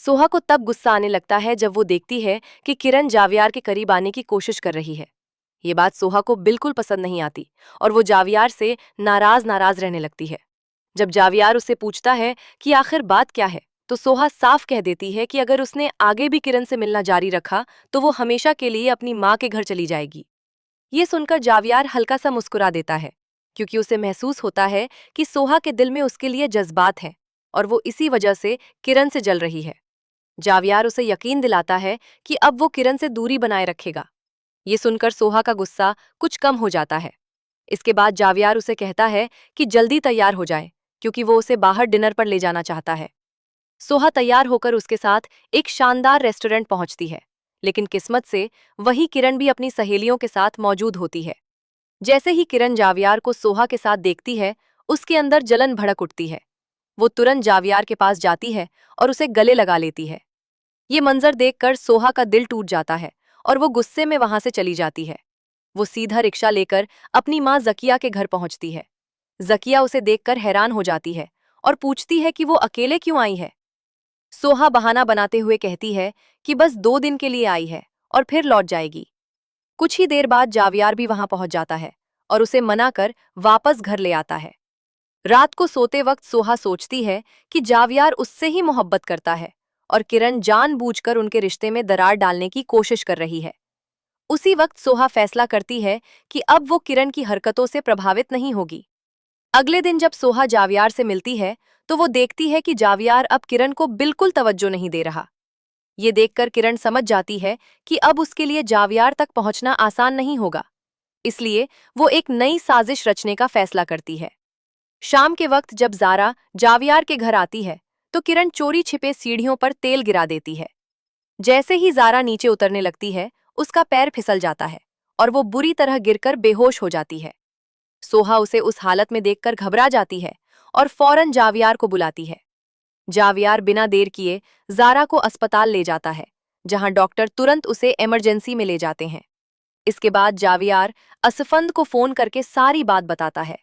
सोहा को तब गुस्सा आने लगता है जब वो देखती है कि किरण जावियार के करीब आने की कोशिश कर रही है। ये बात सोहा को बिल्कुल पसंद नहीं आती और वो जावियार से नाराज नाराज रहने लगती है। जब जावियार उससे पूछता है कि आखिर बात क्या है, तो सोहा साफ कह देती है कि अगर उसने आगे भी किरण से मिलना जारी रखा तो वो हमेशा के लिए अपनी माँ के घर चली जाएगी। ये सुनकर जावियार हल्का सा मुस्कुरा देता है, क्योंकि उसे महसूस होता है कि सोहा के दिल में उसके लिए जज्बात हैं और वो इसी वजह से किरण से जल रही है। जावियार उसे यकीन दिलाता है कि अब वो किरण से दूरी बनाए रखेगा। ये सुनकर सोहा का गुस्सा कुछ कम हो जाता है। इसके बाद जावियार उसे कहता है कि जल्दी तैयार हो जाए, क्योंकि वो उसे बाहर डिनर पर ले जाना चाहता है। सोहा तैयार होकर उसके साथ एक शानदार रेस्टोरेंट पहुंचती है, लेकिन किस्मत से वही किरण भी अपनी सहेलियों के साथ मौजूद होती है। जैसे ही किरण जावियार को सोहा के साथ देखती है, उसके अंदर जलन भड़क उठती है। वो तुरंत जावियार के पास जाती है और उसे गले लगा लेती है। ये मंजर देखकर सोहा का दिल टूट जाता है और वो गुस्से में वहां से चली जाती है। वो सीधा रिक्शा लेकर अपनी माँ जकिया के घर पहुंचती है। जकिया उसे देखकर हैरान हो जाती है और पूछती है कि वो अकेले क्यों आई है। सोहा बहाना बनाते हुए कहती है कि बस 2 दिन के लिए आई है और फिर लौट जाएगी। कुछ ही देर बाद जावियार भी वहां पहुंच जाता है और उसे मना कर वापस घर ले आता है। रात को सोते वक्त सोहा सोचती है कि जावियार उससे ही मोहब्बत करता है और किरण जानबूझकर उनके रिश्ते में दरार डालने की कोशिश कर रही है। उसी वक्त सोहा फैसला करती है कि अब वो किरण की हरकतों से प्रभावित नहीं होगी। अगले दिन जब सोहा जावियार से मिलती है तो वो देखती है कि जावियार अब किरण को बिल्कुल तवज्जो नहीं दे रहा। ये देखकर किरण समझ जाती है कि अब उसके लिए जावियार तक पहुंचना आसान नहीं होगा। इसलिए वो एक नई साजिश रचने का फैसला करती है। शाम के वक्त जब जारा जावियार के घर आती है तो किरण चोरी छिपे सीढ़ियों पर तेल गिरा देती है। जैसे ही जारा नीचे उतरने लगती है, उसका पैर फिसल जाता है और वो बुरी तरह गिरकर बेहोश हो जाती है। सोहा उसे उस हालत में देखकर घबरा जाती है और फौरन जावियार को बुलाती है। जावियार बिना देर किए जारा को अस्पताल ले जाता है, जहां डॉक्टर तुरंत उसे इमरजेंसी में ले जाते हैं। इसके बाद जावियार असफंद को फोन करके सारी बात बताता है।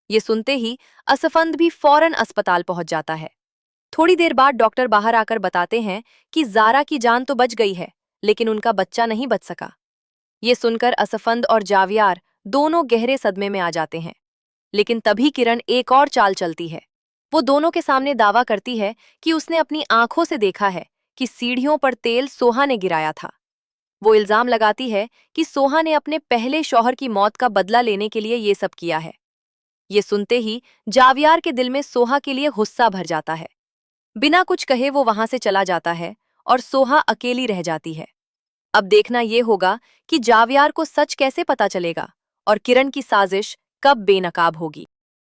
ये सुनते ही असफंद भी फौरन अस्पताल पहुंच जाता है। थोड़ी देर बाद डॉक्टर बाहर आकर बताते हैं कि जारा की जान तो बच गई है, लेकिन उनका बच्चा नहीं बच सका। ये सुनकर असफंद और जावियार दोनों गहरे सदमे में आ जाते हैं। लेकिन तभी किरण एक और चाल चलती है। वो दोनों के सामने दावा करती है कि उसने अपनी आंखों से देखा है कि सीढ़ियों पर तेल सोहा ने गिराया था। वो इल्जाम लगाती है कि सोहा ने अपने पहले शौहर की मौत का बदला लेने के लिए ये सब किया है। ये सुनते ही जावियार के दिल में सोहा के लिए गुस्सा भर जाता है। बिना कुछ कहे वो वहां से चला जाता है और सोहा अकेली रह जाती है। अब देखना ये होगा कि जावियार को सच कैसे पता चलेगा और किरण की साजिश कब बेनकाब होगी।